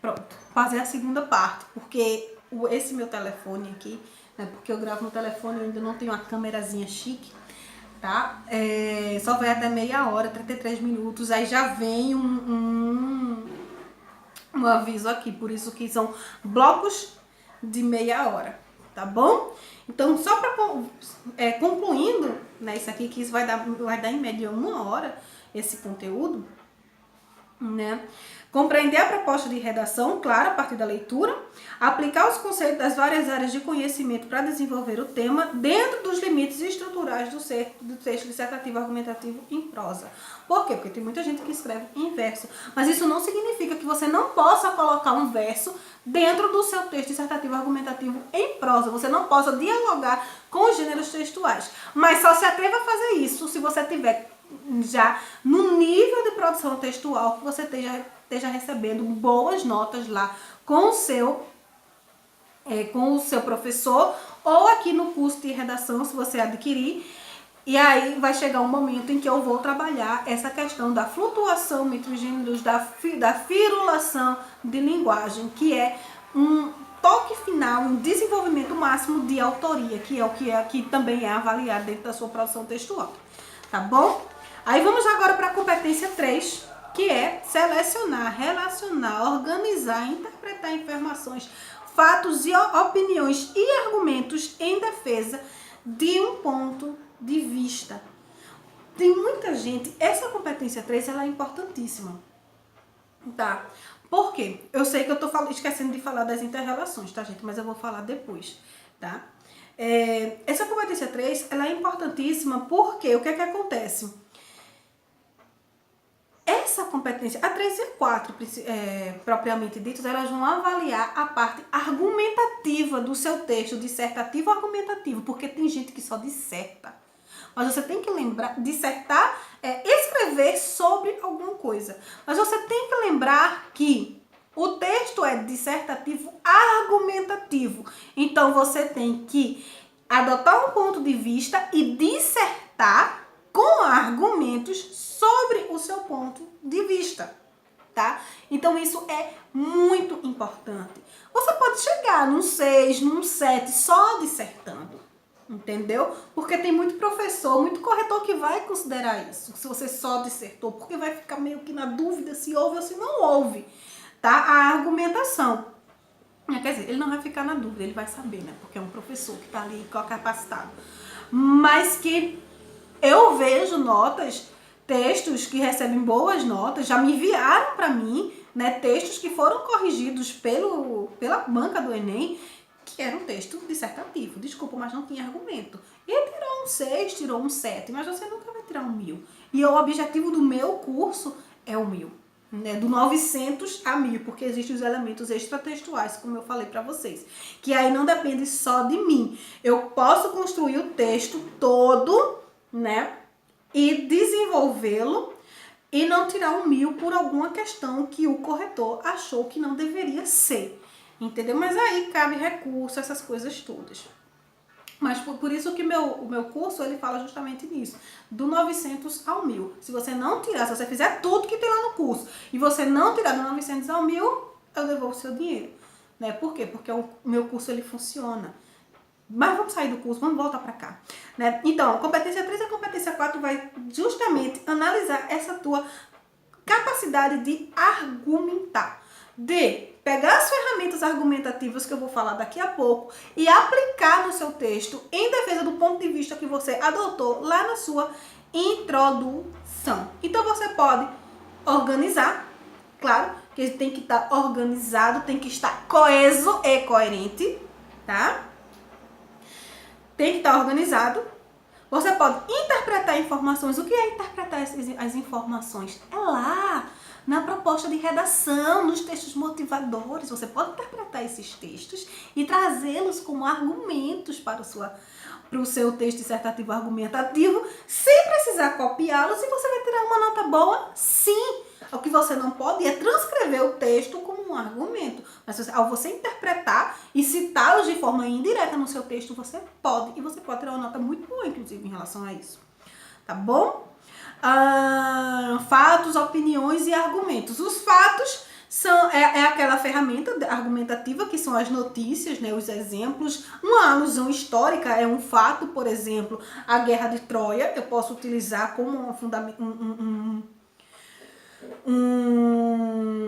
Pronto, fazer a segunda parte, porque esse meu telefone aqui, né, porque eu gravo no telefone, eu ainda não tenho uma câmerazinha chique, tá? Só vai até meia hora, 33 minutos, aí já vem um aviso aqui, por isso que são blocos de meia hora, tá bom? Então, só para concluindo, né, isso aqui, que isso vai dar em média 1 hora, esse conteúdo, né? Compreender a proposta de redação, claro, a partir da leitura, aplicar os conceitos das várias áreas de conhecimento para desenvolver o tema dentro dos limites estruturais do texto dissertativo argumentativo em prosa. Por quê? Porque tem muita gente que escreve em verso, mas isso não significa que você não possa colocar um verso dentro do seu texto dissertativo argumentativo em prosa. Você não possa dialogar com os gêneros textuais, mas só se atreva a fazer isso se você tiver já no nível de produção textual que você esteja recebendo boas notas lá com o seu professor, ou aqui no curso de redação, se você adquirir. E aí vai chegar um momento em que eu vou trabalhar essa questão da flutuação entre os gêneros, da firulação de linguagem, que é um toque final, um desenvolvimento máximo de autoria, que é o que também é avaliado dentro da sua produção textual. Tá bom? Aí vamos agora para a competência 3, que é selecionar, relacionar, organizar, interpretar informações, fatos e opiniões e argumentos em defesa de um ponto de vista. Tem muita gente, essa competência 3 ela é importantíssima, tá? Por quê? Eu sei que eu tô esquecendo de falar das inter-relações, tá, gente? Mas eu vou falar depois, tá? Essa competência 3 ela é importantíssima porque o que é que acontece? Essa competência, a 3 e a 4, propriamente ditas, elas vão avaliar a parte argumentativa do seu texto, dissertativo ou argumentativo, porque tem gente que só disserta. Mas você tem que lembrar, dissertar escrever sobre alguma coisa. Mas você tem que lembrar que o texto é dissertativo argumentativo. Então você tem que adotar um ponto de vista e dissertar com argumentos sobre o seu ponto de vista, tá? Então isso é muito importante. Você pode chegar num 6, num 7 só dissertando, entendeu? Porque tem muito professor, muito corretor que vai considerar isso, se você só dissertou, porque vai ficar meio que na dúvida se ouve ou se não ouve, tá? A argumentação. Quer dizer, ele não vai ficar na dúvida, ele vai saber, né? Porque é um professor que tá ali capacitado. Mas que eu vejo textos que recebem boas notas, já me enviaram para mim, né, textos que foram corrigidos pela banca do Enem, que era um texto dissertativo, desculpa, mas não tinha argumento. E tirou um 6, tirou um 7, mas você nunca vai tirar um 1000. E o objetivo do meu curso é o 1000, né, do 900 a 1000, porque existem os elementos extratextuais, como eu falei para vocês, que aí não depende só de mim. Eu posso construir o texto todo, né, e desenvolvê-lo e não tirar um 1000 por alguma questão que o corretor achou que não deveria ser, entendeu? Mas aí cabe recurso, essas coisas todas. Mas por isso que o meu curso, ele fala justamente nisso, do 900 ao 1000. Se você não tirar, se você fizer tudo que tem lá no curso e você não tirar do 900 ao 1000, eu devolvo o seu dinheiro, né? Por quê? Porque o meu curso, ele funciona. Mas vamos sair do curso, vamos voltar para cá, né? Então, a competência 3 e a competência 4 vai justamente analisar essa tua capacidade de argumentar, de pegar as ferramentas argumentativas que eu vou falar daqui a pouco e aplicar no seu texto em defesa do ponto de vista que você adotou lá na sua introdução. Então, você pode organizar, claro, que tem que estar organizado, tem que estar coeso e coerente, tá? Tem que estar organizado. Você pode interpretar informações. O que é interpretar as informações? É lá, na proposta de redação, nos textos motivadores. Você pode interpretar esses textos e trazê-los como argumentos para o seu texto dissertativo argumentativo, sem precisar copiá-los, e você vai tirar uma nota boa, sim. O que você não pode é transcrever o texto como um argumento. Mas ao você interpretar e citá-los de forma indireta no seu texto, você pode. E você pode tirar uma nota muito boa, inclusive, em relação a isso. Tá bom? Fatos, opiniões e argumentos. Os fatos são é aquela ferramenta argumentativa que são as notícias, né, os exemplos. Uma alusão histórica é um fato, por exemplo, a Guerra de Troia, eu posso utilizar como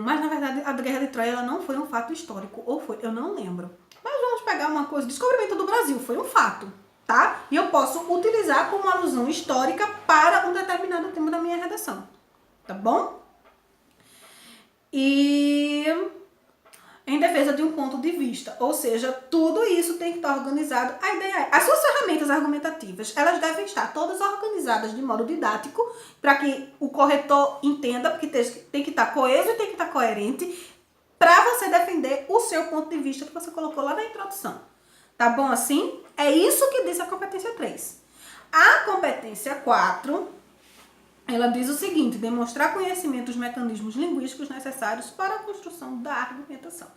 mas na verdade a Guerra de Troia ela não foi um fato histórico, ou foi? Eu não lembro. Mas vamos pegar uma coisa, descobrimento do Brasil foi um fato, tá? E eu posso utilizar como alusão histórica para um determinado tema da minha redação, tá bom? E em defesa de um ponto de vista, ou seja, tudo isso tem que estar organizado. A ideia é, as suas ferramentas argumentativas, elas devem estar todas organizadas de modo didático, para que o corretor entenda, porque tem que estar coeso e tem que estar coerente, para você defender o seu ponto de vista que você colocou lá na introdução. Tá bom assim? É isso que diz a competência 3. A competência 4... ela diz o seguinte: demonstrar conhecimento dos mecanismos linguísticos necessários para a construção da argumentação.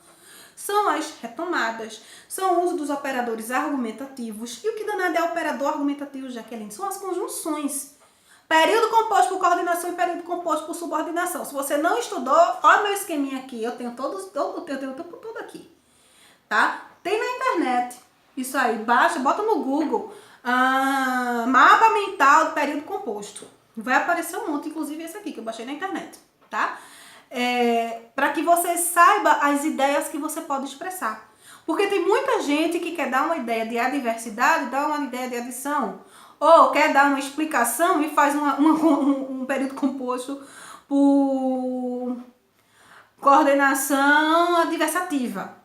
São as retomadas, são o uso dos operadores argumentativos. E o que danado é operador argumentativo, Jaqueline? São as conjunções. Período composto por coordenação e período composto por subordinação. Se você não estudou, olha meu esqueminha aqui. Eu tenho o tempo todo aqui. Tá? Tem na internet. Isso aí, baixa, bota no Google. Mapa mental do período composto. Vai aparecer um monte, inclusive esse aqui que eu baixei na internet, tá? Para que você saiba as ideias que você pode expressar. Porque tem muita gente que quer dar uma ideia de adversidade, dá uma ideia de adição, ou quer dar uma explicação e faz um período composto por coordenação adversativa.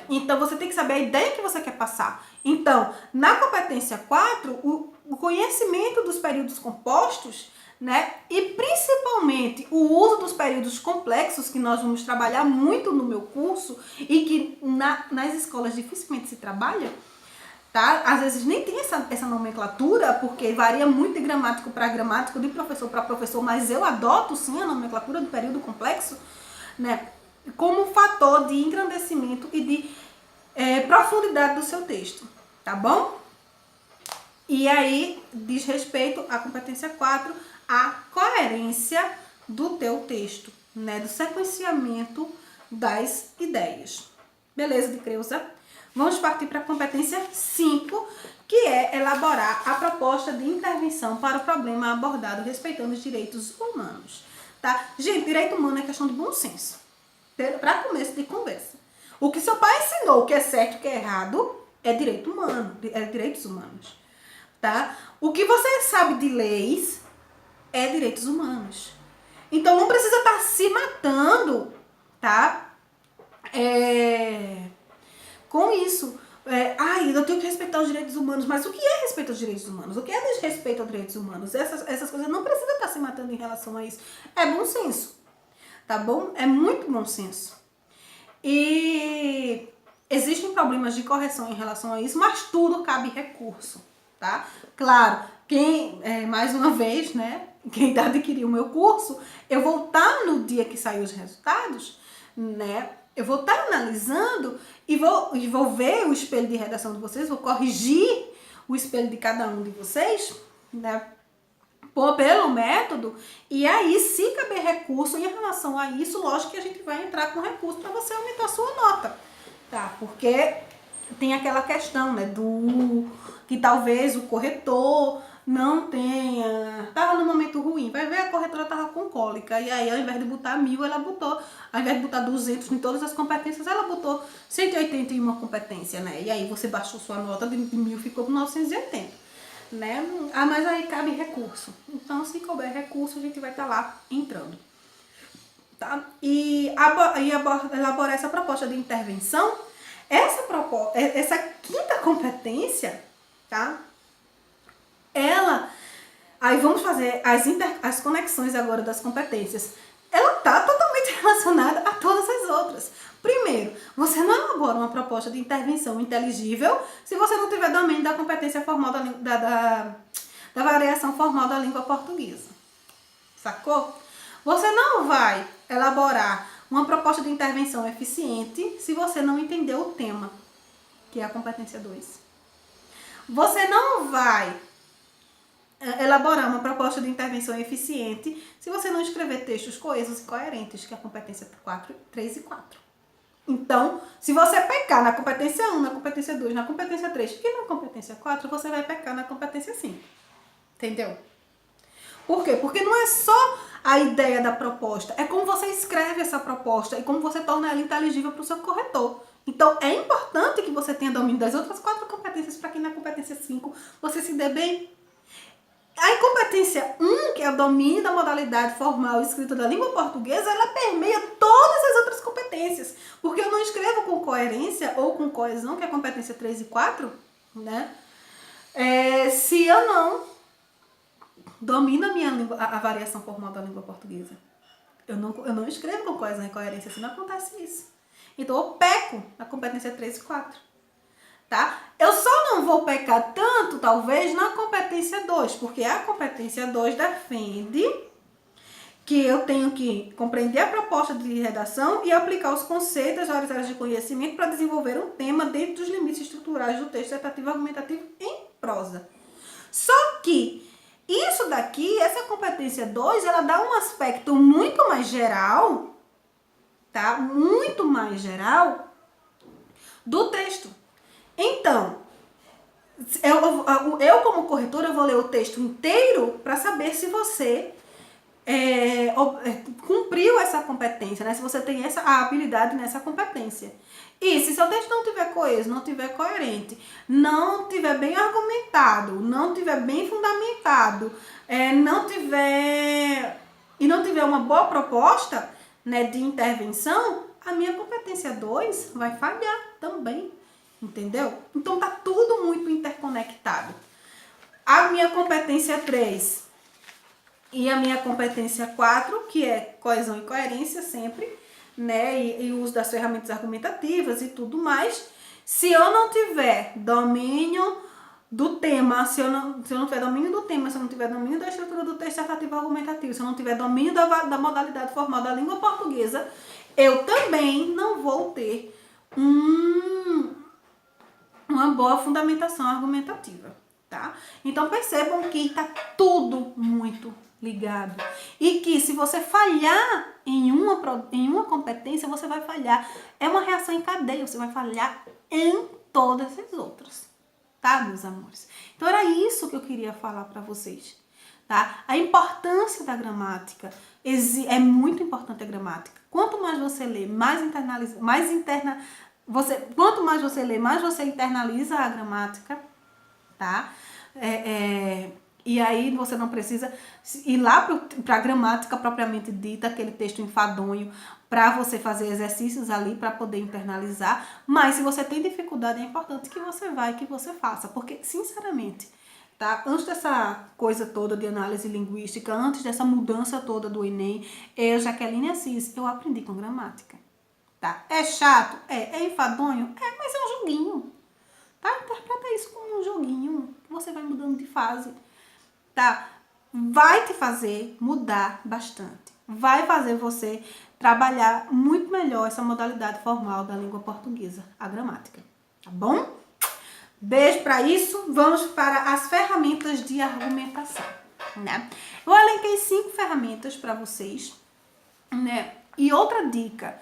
Então, você tem que saber a ideia que você quer passar. Então, na competência 4, o conhecimento dos períodos compostos, né, e principalmente o uso dos períodos complexos, que nós vamos trabalhar muito no meu curso e que nas escolas dificilmente se trabalha, tá? Às vezes nem tem essa nomenclatura, porque varia muito de gramático para gramático, de professor para professor, mas eu adoto sim a nomenclatura do período complexo, né, como fator de engrandecimento e de profundidade do seu texto, tá bom? E aí diz respeito à competência 4, a coerência do teu texto, né, do sequenciamento das ideias. Beleza, de Creuza? Vamos partir para a competência 5, que é elaborar a proposta de intervenção para o problema abordado respeitando os direitos humanos, tá? Gente, direito humano é questão de bom senso. Para começo de conversa. O que seu pai ensinou, o que é certo e o que é errado, é direito humano, é direitos humanos, tá? O que você sabe de leis é direitos humanos. Então não precisa estar se matando, tá? Com isso. Eu tenho que respeitar os direitos humanos, mas o que é respeito aos direitos humanos? O que é desrespeito aos direitos humanos? Essas coisas não precisa estar se matando em relação a isso. É bom senso. Tá bom? É muito bom senso. E existem problemas de correção em relação a isso, mas tudo cabe recurso, tá? Claro, mais uma vez, né? Quem adquiriu o meu curso, eu vou estar no dia que sair os resultados, né? Eu vou estar analisando e vou ver o espelho de redação de vocês, vou corrigir o espelho de cada um de vocês, né? Pelo método, e aí, se caber recurso em relação a isso, lógico que a gente vai entrar com recurso para você aumentar a sua nota, tá? Porque tem aquela questão, né, que talvez o corretor não tenha, tava num momento ruim, vai ver a corretora tava com cólica, e aí ao invés de botar 1000, ela botou, ao invés de botar 200 em todas as competências, ela botou 180 em uma competência, né? E aí você baixou sua nota de 1000, ficou com 980. Né? Mas aí cabe recurso. Então, se couber recurso, a gente vai estar lá entrando. Tá? E elaborar essa proposta de intervenção. Essa quinta competência, tá? Aí vamos fazer as conexões agora das competências. Ela está totalmente relacionada a todas as outras. Primeiro, você não elabora uma proposta de intervenção inteligível se você não tiver domínio da competência formal da variação formal da língua portuguesa. Sacou? Você não vai elaborar uma proposta de intervenção eficiente se você não entender o tema, que é a competência 2. Você não vai elaborar uma proposta de intervenção eficiente se você não escrever textos coesos e coerentes, que é a competência 4, 3 e 4. Então, se você pecar na competência 1, na competência 2, na competência 3 e na competência 4, você vai pecar na competência 5. Entendeu? Por quê? Porque não é só a ideia da proposta, é como você escreve essa proposta e como você torna ela inteligível para o seu corretor. Então, é importante que você tenha domínio das outras 4 competências para que na competência 5 você se dê bem. A incompetência 1, que é o domínio da modalidade formal escrita da língua portuguesa, ela permeia todas as outras competências. Porque eu não escrevo com coerência ou com coesão, que é a competência 3 e 4, né? Se eu não domino a variação formal da língua portuguesa. Eu não escrevo com coesão e coerência, assim não acontece isso. Então eu peco na competência 3 e 4. Tá? Eu só não vou pecar tanto, talvez, na competência 2, porque a competência 2 defende que eu tenho que compreender a proposta de redação e aplicar os conceitos das várias áreas de conhecimento para desenvolver um tema dentro dos limites estruturais do texto dissertativo argumentativo em prosa. Só que isso daqui, essa competência 2, ela dá um aspecto muito mais geral, tá? Muito mais geral do texto. Então, eu como corretora vou ler o texto inteiro para saber se você cumpriu essa competência, né? Se você tem a habilidade nessa competência. E se seu texto não tiver coeso, não tiver coerente, não tiver bem argumentado, não tiver bem fundamentado, não tiver uma boa proposta, né, de intervenção, a minha competência 2 vai falhar também. Entendeu? Então tá tudo muito interconectado. A minha competência 3 e a minha competência 4, que é coesão e coerência sempre, né? E o uso das ferramentas argumentativas e tudo mais. Se eu não tiver domínio do tema, se eu não tiver domínio do tema, se eu não tiver domínio da estrutura do texto dissertativo argumentativo, se eu não tiver domínio da modalidade formal da língua portuguesa, eu também não vou ter uma boa fundamentação argumentativa, tá? Então percebam que tá tudo muito ligado e que se você falhar em uma competência, você vai falhar. É uma reação em cadeia, você vai falhar em todas as outras, tá, meus amores? Então era isso que eu queria falar para vocês, tá? A importância da gramática, é muito importante a gramática. Quanto mais você lê, quanto mais você lê, mais você internaliza a gramática, tá? E aí você não precisa ir lá para a gramática propriamente dita, aquele texto enfadonho, para você fazer exercícios ali para poder internalizar. Mas se você tem dificuldade, é importante que você vá e que você faça. Porque, sinceramente, tá? Antes dessa coisa toda de análise linguística, antes dessa mudança toda do Enem, Jaqueline Assis, eu aprendi com gramática. Tá? É chato? É enfadonho? Mas é um joguinho. Tá? Interpreta isso como um joguinho. Você vai mudando de fase. Tá? Vai te fazer mudar bastante. Vai fazer você trabalhar muito melhor essa modalidade formal da língua portuguesa, a gramática. Tá bom? Beijo para isso. Vamos para as ferramentas de argumentação, né? Eu elenquei 5 ferramentas para vocês, né? E outra dica: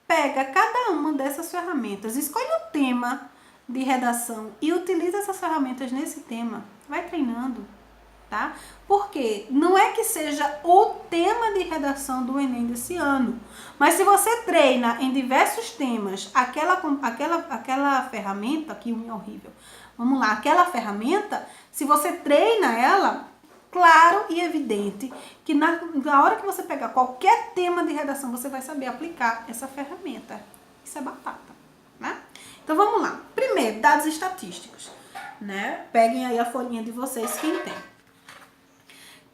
pega cada uma dessas ferramentas, escolhe um tema de redação e utiliza essas ferramentas nesse tema. Vai treinando, tá? Porque não é que seja o tema de redação do Enem desse ano, mas se você treina em diversos temas aquela ferramenta, que é horrível, vamos lá, aquela ferramenta, se você treina ela, claro e evidente que na hora que você pegar qualquer tema de redação, você vai saber aplicar essa ferramenta. Isso é batata, né? Então vamos lá. Primeiro, dados estatísticos, né? Peguem aí a folhinha de vocês, quem tem.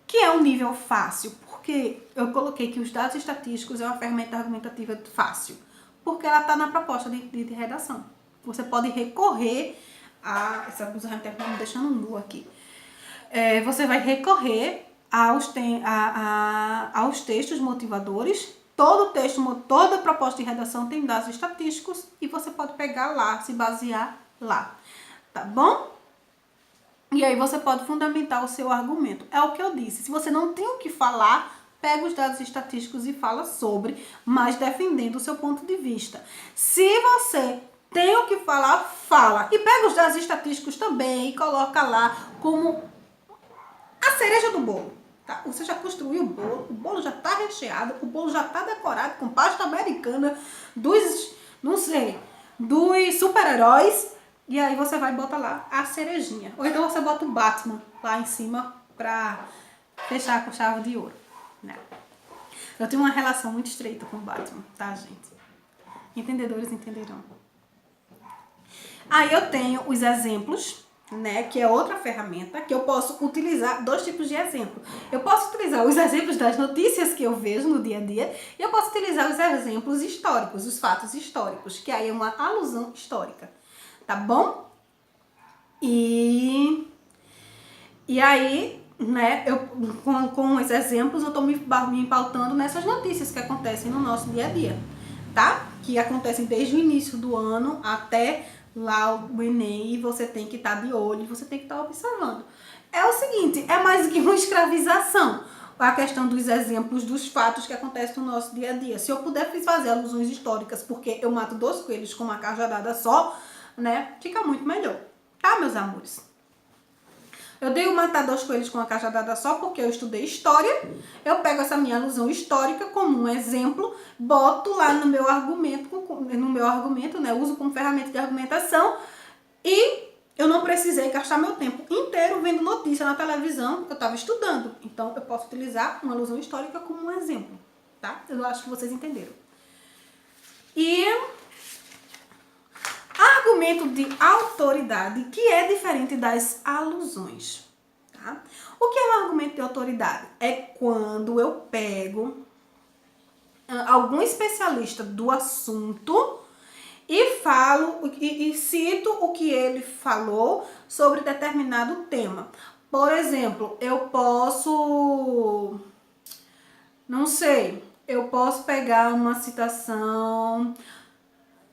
Que é um nível fácil, porque eu coloquei que os dados estatísticos é uma ferramenta argumentativa fácil, porque ela está na proposta de redação. Você pode recorrer a... Essa blusa está me deixando nu aqui. Você vai recorrer aos textos motivadores. Toda proposta de redação tem dados estatísticos e você pode pegar lá, se basear lá, tá bom? E aí você pode fundamentar o seu argumento. É o que eu disse. Se você não tem o que falar, pega os dados estatísticos e fala sobre, mas defendendo o seu ponto de vista. Se você tem o que falar, fala. E pega os dados estatísticos também e coloca lá como a cereja do bolo. Tá? Você já construiu o bolo já está recheado, o bolo já está decorado com pasta americana dos, não sei, dos super-heróis. E aí você vai botar lá a cerejinha. Ou então você bota o Batman lá em cima pra fechar com chave de ouro. Né? Eu tenho uma relação muito estreita com o Batman, tá, gente? Entendedores entenderão. Aí eu tenho os exemplos, né, que é outra ferramenta que eu posso utilizar, dois tipos de exemplo. Eu posso utilizar os exemplos das notícias que eu vejo no dia a dia e eu posso utilizar os exemplos históricos, os fatos históricos, que aí é uma alusão histórica, tá bom? E aí, né, com os exemplos eu tô me pautando nessas notícias que acontecem no nosso dia a dia, tá? Que acontecem desde o início do ano até lá o Enem, e você tem que estar de olho, você tem que estar observando. É o seguinte, é mais do que uma escravização, a questão dos exemplos, dos fatos que acontecem no nosso dia a dia. Se eu puder fazer alusões históricas, porque eu mato 2 coelhos com uma cajadada só, né, fica muito melhor, tá, meus amores? Eu dei o matar 2 coelhos com uma cajadada só porque eu estudei história. Eu pego essa minha alusão histórica como um exemplo, boto lá no meu argumento, né? Uso como ferramenta de argumentação e eu não precisei gastar meu tempo inteiro vendo notícia na televisão, eu estava estudando. Então eu posso utilizar uma alusão histórica como um exemplo, tá? Eu acho que vocês entenderam. E argumento de autoridade, que é diferente das alusões. Tá? O que é um argumento de autoridade? É quando eu pego algum especialista do assunto e falo e cito o que ele falou sobre determinado tema. Por exemplo, eu posso, não sei, eu posso pegar uma citação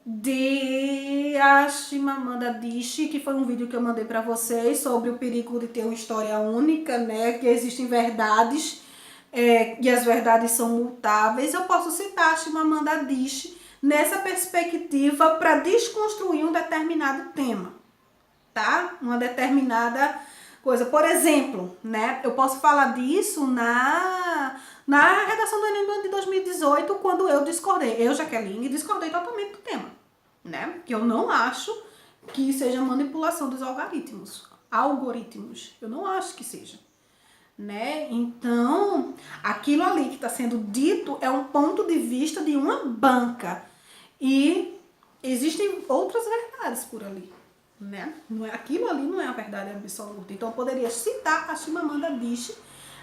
de Chimamanda Adichie, que foi um vídeo que eu mandei para vocês sobre o perigo de ter uma história única, né? Que existem verdades e as verdades são mutáveis. Eu posso citar Chimamanda Adichie nessa perspectiva para desconstruir um determinado tema, tá? Uma determinada coisa. Por exemplo, né? Eu posso falar disso na redação do Enem do ano de 2018, quando eu discordei. Eu, Jaqueline, discordei totalmente do tema, né? Que eu não acho que seja manipulação dos algoritmos. Eu não acho que seja, né? Então, aquilo ali que está sendo dito é um ponto de vista de uma banca. E existem outras verdades por ali, né? Aquilo ali não é a verdade absoluta. Então, eu poderia citar a Chimamanda Adichie,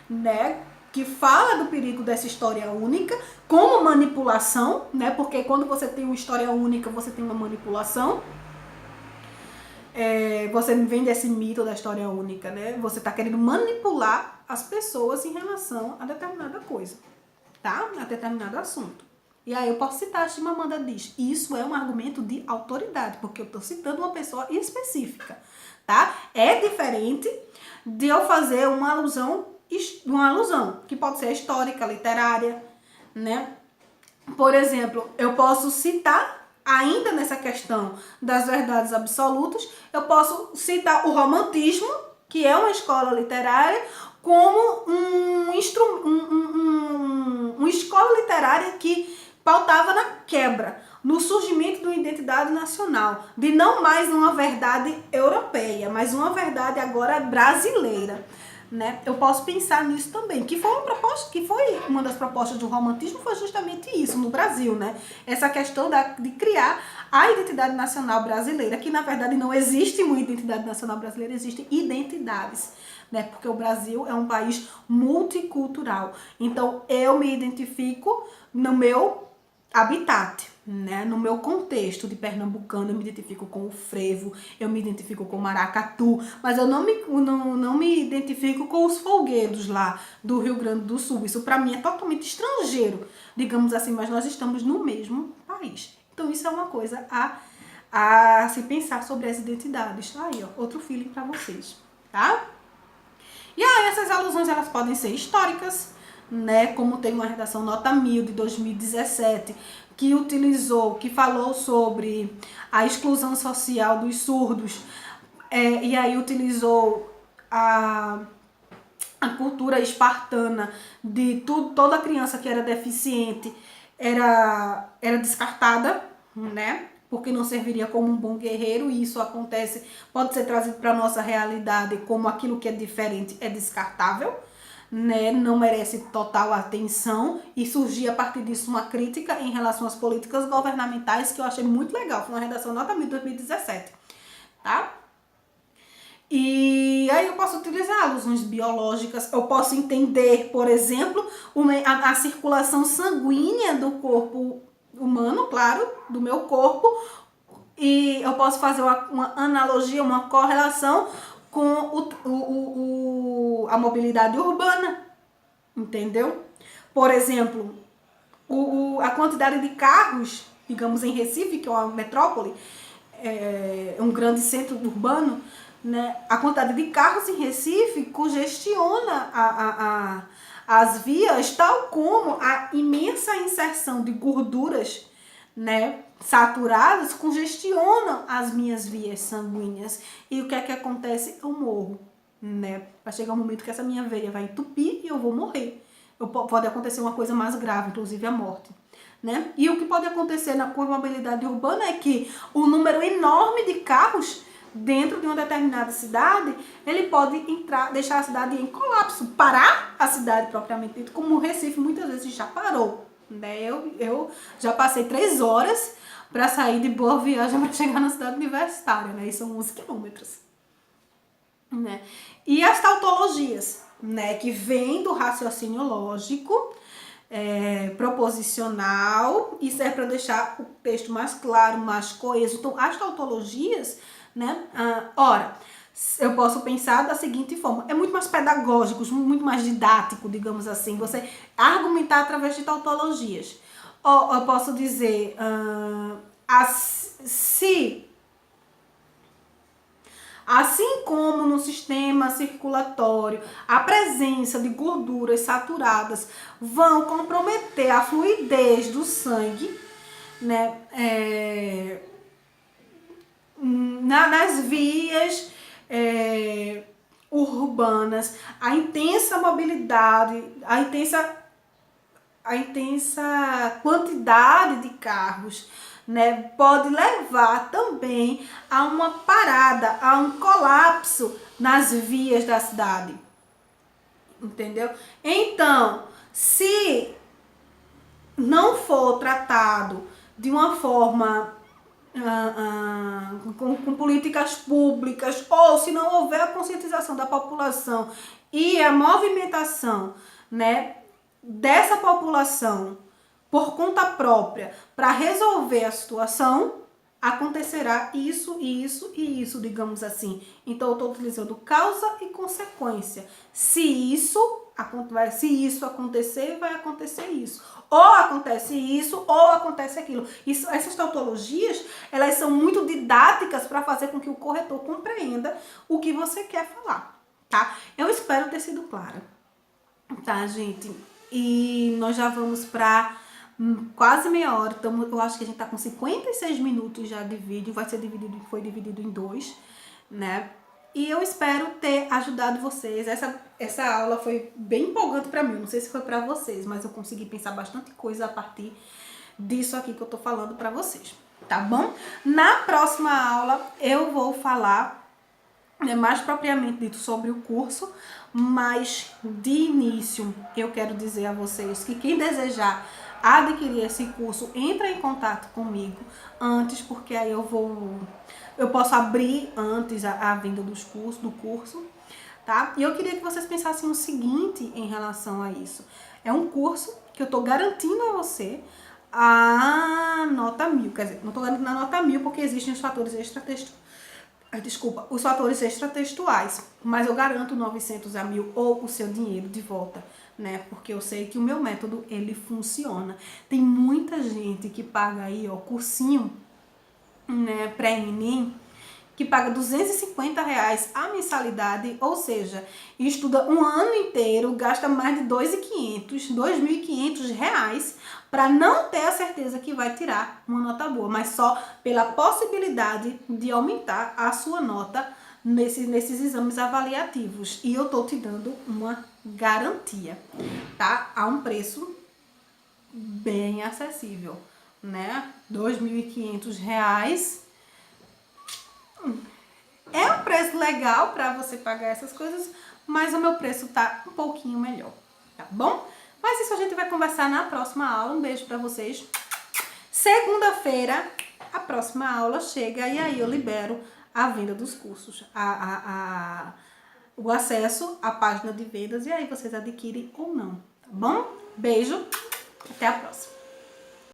né? Que fala do perigo dessa história única como manipulação, né? Porque quando você tem uma história única, você tem uma manipulação. Você vende esse mito da história única, né? Você está querendo manipular as pessoas em relação a determinada coisa, tá? A determinado assunto. E aí eu posso citar a Chimamanda Adichie. Isso é um argumento de autoridade, porque eu estou citando uma pessoa específica, tá? É diferente de eu fazer uma alusão, que pode ser histórica, literária, né? Por exemplo, eu posso citar, ainda nessa questão das verdades absolutas, eu posso citar o romantismo, que é uma escola literária, como uma escola literária que pautava na quebra, no surgimento de uma identidade nacional, de não mais uma verdade europeia, mas uma verdade agora brasileira, né? Eu posso pensar nisso também, que foi uma das propostas do romantismo, foi justamente isso no Brasil, né? Essa questão de criar a identidade nacional brasileira, que na verdade não existe uma identidade nacional brasileira, existem identidades, né? Porque o Brasil é um país multicultural. Então eu me identifico no meu habitat, né? No meu contexto de pernambucano, eu me identifico com o frevo, eu me identifico com o maracatu, mas eu não me identifico com os folguedos lá do Rio Grande do Sul. Isso para mim é totalmente estrangeiro, digamos assim, mas nós estamos no mesmo país. Então isso é uma coisa a se pensar sobre as identidades. Aí, ó, outro feeling para vocês. tá? E aí essas alusões elas podem ser históricas, né? Como tem uma redação nota 1000 de 2017 que falou sobre a exclusão social dos surdos, e aí utilizou a cultura espartana de toda criança que era deficiente era descartada, né? Porque não serviria como um bom guerreiro, e isso acontece, pode ser trazido para a nossa realidade como aquilo que é diferente é descartável, né? Não merece total atenção, e surgia a partir disso uma crítica em relação às políticas governamentais que eu achei muito legal. Foi uma redação nota 1000 de 2017, tá? E aí eu posso utilizar alusões biológicas, eu posso entender, por exemplo, a circulação sanguínea do corpo humano, claro, do meu corpo, e eu posso fazer uma analogia, uma correlação com a mobilidade urbana, entendeu? Por exemplo, a quantidade de carros, digamos em Recife, que é uma metrópole, um grande centro urbano, né? A quantidade de carros em Recife congestiona as vias, tal como a imensa inserção de gorduras, né, saturadas congestionam as minhas vias sanguíneas. E o que é que acontece? Eu morro, né? Vai chegar um momento que essa minha veia vai entupir e eu vou morrer. Pode acontecer uma coisa mais grave, inclusive a morte. Né? E o que pode acontecer com a mobilidade urbana é que o número enorme de carros dentro de uma determinada cidade, ele pode deixar a cidade em colapso, parar a cidade propriamente dita, como o Recife muitas vezes já parou. Né? Eu já passei 3 horas para sair de Boa Viagem para chegar na cidade universitária, né? E são 11 quilômetros. Né? E as tautologias, né? Que vem do raciocínio lógico, proposicional, e serve para deixar o texto mais claro, mais coeso. Então, as tautologias, né? Ora, eu posso pensar da seguinte forma: é muito mais pedagógico, muito mais didático, digamos assim, você argumentar através de tautologias. Ou eu posso dizer, assim como no sistema circulatório a presença de gorduras saturadas vão comprometer a fluidez do sangue, né, nas vias urbanas, a intensa mobilidade, a intensa quantidade de carros, né, pode levar também a uma parada, a um colapso nas vias da cidade. Entendeu? Então, se não for tratado de uma forma com políticas públicas, ou se não houver a conscientização da população e a movimentação, né, dessa população por conta própria para resolver a situação, acontecerá isso, digamos assim. Então eu estou utilizando causa e consequência. Se isso acontecer, vai acontecer isso. Ou acontece isso, ou acontece aquilo. Essas tautologias, elas são muito didáticas para fazer com que o corretor compreenda o que você quer falar, tá? Eu espero ter sido clara, tá, gente? E nós já vamos para quase meia hora. Eu acho que a gente tá com 56 minutos já de vídeo. Foi dividido em 2, né? E eu espero ter ajudado vocês. Essa aula foi bem empolgante para mim. Não sei se foi para vocês, mas eu consegui pensar bastante coisa a partir disso aqui que eu tô falando para vocês, tá bom? Na próxima aula eu vou falar mais propriamente dito sobre o curso, mas de início eu quero dizer a vocês que quem desejar adquirir esse curso, entra em contato comigo antes, porque aí eu posso abrir antes a venda do curso, tá? E eu queria que vocês pensassem o seguinte em relação a isso: é um curso que eu tô garantindo a você a nota 1000, quer dizer, não tô garantindo a nota 1000 porque existem os fatores os fatores extratextuais, mas eu garanto 900 a 1000 ou o seu dinheiro de volta, né? Porque eu sei que o meu método, ele funciona. Tem muita gente que paga aí, cursinho, né, pré-ENEM, que paga R$250 a mensalidade, ou seja, estuda um ano inteiro, gasta mais de R$2.500 para não ter a certeza que vai tirar uma nota boa, mas só pela possibilidade de aumentar a sua nota nesses exames avaliativos. E eu tô te dando uma garantia, tá? A um preço bem acessível, né? R$2.500 é um preço legal para você pagar essas coisas, mas o meu preço tá um pouquinho melhor, tá bom? Mas isso a gente vai conversar na próxima aula. Um beijo para vocês. Segunda-feira, a próxima aula chega e aí eu libero a venda dos cursos, o acesso à página de vendas, e aí vocês adquirem ou não, tá bom? Beijo, até a próxima.